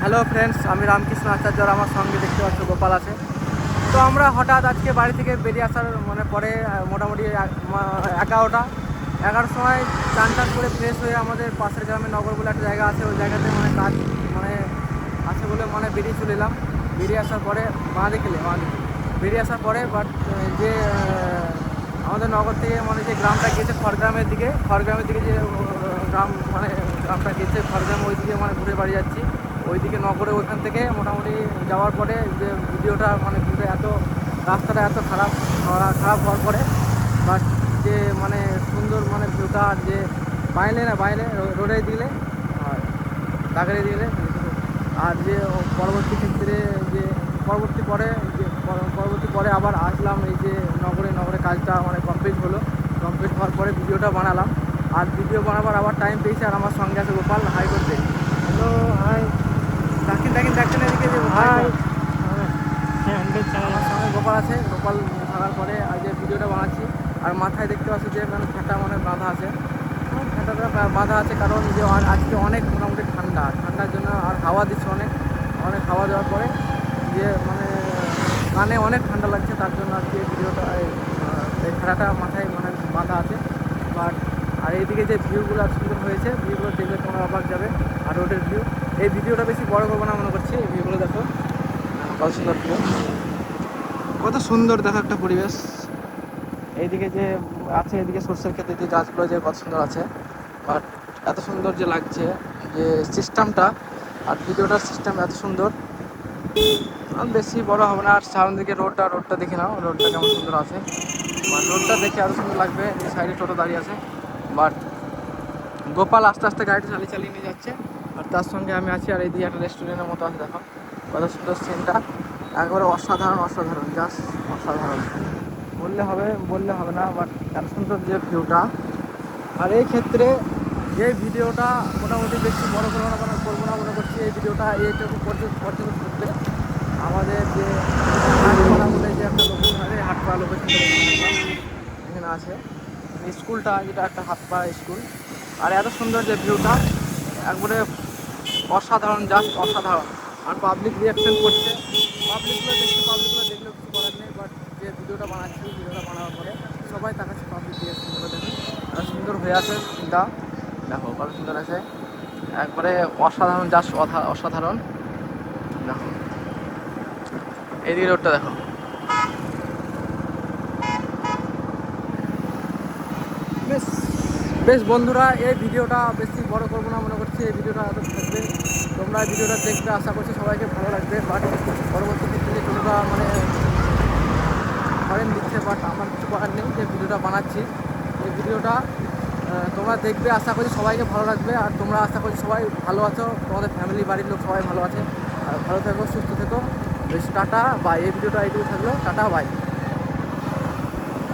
Hello friends, আমি রামকৃষ্ণ আচার্য আর আমার সঙ্গে দেখতে পাচ্ছ গোপাল আছে। তো আমরা হঠাৎ আজকে বাড়ি থেকে বেরিয়ে আসার পরে মোটামুটি 11টার সময় চান টান করে ফ্রেশ হয়ে আমাদের পাশের গ্রামে নগর বলে একটা জায়গা আছে, ওই জায়গাতে কাজ আছে বলে বেরিয়ে চলে এলাম। বেরিয়ে আসার পরে মা দিকে বেরিয়ে আসার পরে বাট যে আমাদের নগর থেকে যে গ্রামটা গিয়েছে খড়গ্রামের দিকে যে গ্রাম গ্রামটা গিয়েছে খড়গ্রাম, ওই দিকে ঘুরে বাড়ি যাচ্ছি। ওইদিকে নগরে ওইখান থেকে মোটামুটি যাওয়ার পরে যে ভিডিওটা ঘুরে এত রাস্তাটা এত খারাপ হওয়ার পরে বাট যে সুন্দর ভিউটা যে বাইরে রোডে দিলে আর দাগারে দিলে, আর যে পরবর্তী ক্ষেত্রে যে পরবর্তী পরে আবার আসলাম এই যে নগরে কাজটা কমপ্লিট হওয়ার পরে ভিডিওটা বানালাম। আর ভিডিও বানাবার আবার টাইম পেয়েছে, আর আমার সঙ্গে আছে গোপাল। হাই করতে। Hello, hi. দেখছেন এদিকে যে ভাই আমার সঙ্গে গোপাল আছে। গোপাল থাকার পরে আজ যে ভিডিওটা বানাচ্ছি। আর মাথায় দেখতে পাচ্ছি যে ফ্যাটা বাঁধা আছে। ফ্যাটাটা বাঁধা আছে কারণ যে আজকে অনেক মোটামুটি ঠান্ডার জন্য, আর হাওয়া দিচ্ছে অনেক হাওয়া দেওয়ার পরে যে কানে অনেক ঠান্ডা লাগছে, তার জন্য আর কি ভিডিওটা এই ফ্যাটাটা মাথায় বাঁধা আছে। বাট আর এইদিকে যে ভিউগুলো সুন্দর হয়েছে, ভিউগুলো দেখলে তোমরা অবাক যাবে। আর রোডের ভিউ, এই ভিডিওটা বেশি বড় করবো না মনে করছি। এই ভিউগুলো দেখো, কত সুন্দর ভিউ, কত সুন্দর দেখো একটা পরিবেশ। এইদিকে যে আছে, এদিকে সর্ষের ক্ষেতে যে গাছগুলো যে কত সুন্দর আছে, বাট এত সুন্দর যে লাগছে যে সিস্টেমটা, আর ভিডিওটার সিস্টেম এত সুন্দর। বেশি বড় হবে না। আর সামনের দিকে রোডটা দেখে নাও, রোডটা কেমন সুন্দর আছে। রোডটা দেখে আরও সুন্দর লাগবে। এই সাইডে টোটো দাঁড়িয়ে আছে, বাট গোপাল আস্তে আস্তে গাড়িটা চালিয়ে নিয়ে যাচ্ছে, আর তার সঙ্গে আমি আছি। আর এইদিকে একটা রেস্টুরেন্টের মতো আছে, দেখো কত সুন্দর সিনটা, একবারে অসাধারণ জাস্ট অসাধারণ বললে হবে না। বাট এত সুন্দর যে ভিউটা। আর এই ক্ষেত্রে এই ভিডিওটা মোটামুটি বেশি বড় করবো না মনে করছি। এই ভিডিওটা এইটুকু পর্যন্ত করতে আমাদের যে হাটপাড়া বলে যে একটা লোকেশন আছে, হাটপাড়া লোকেশন এখানে আছে স্কুলটা, যেটা একটা হাটপাড়া স্কুল। আর এত সুন্দর যে ভিউটা, একবারে অসাধারণ জাস্ট অসাধারণ। আর পাবলিক রিয়াকশন করছে, পাবলিকগুলো দেখলেও কিছু করার নেই। বাট যে ভিডিওটা বানানোর পরে সবাই তার কাছে পাবলিক রিয়াকশনগুলো দেখে এত সুন্দর হয়ে আছে সিনটা। দেখো কত সুন্দর আছে, একবারে অসাধারণ জাস্ট অসাধারণ। দেখো এইদিকে রোডটা দেখো। বেশ বন্ধুরা, এই ভিডিওটা বেশি বড় করবো না মনে করছি। এই ভিডিওটা এত থাকবে, তোমরা ভিডিওটা দেখবে, আশা করছি সবাইকে ভালো লাগবে। বাট পরবর্তী ক্ষেত্রে তোমরা হরেন দিচ্ছে, বাট আমার কিছু করার নেই। যে ভিডিওটা বানাচ্ছি, এই ভিডিওটা তোমরা দেখবে, আশা করছি সবাইকে ভালো লাগবে। আর তোমরা আশা করছি সবাই ভালো আছো, তোমাদের ফ্যামিলি বাড়ির লোক সবাই ভালো আছে। আর ভালো থেকো, সুস্থ থেকো। বেশ টাটা বাই। এই ভিডিওটা এইটুকু থাকলো, টাটা বাই।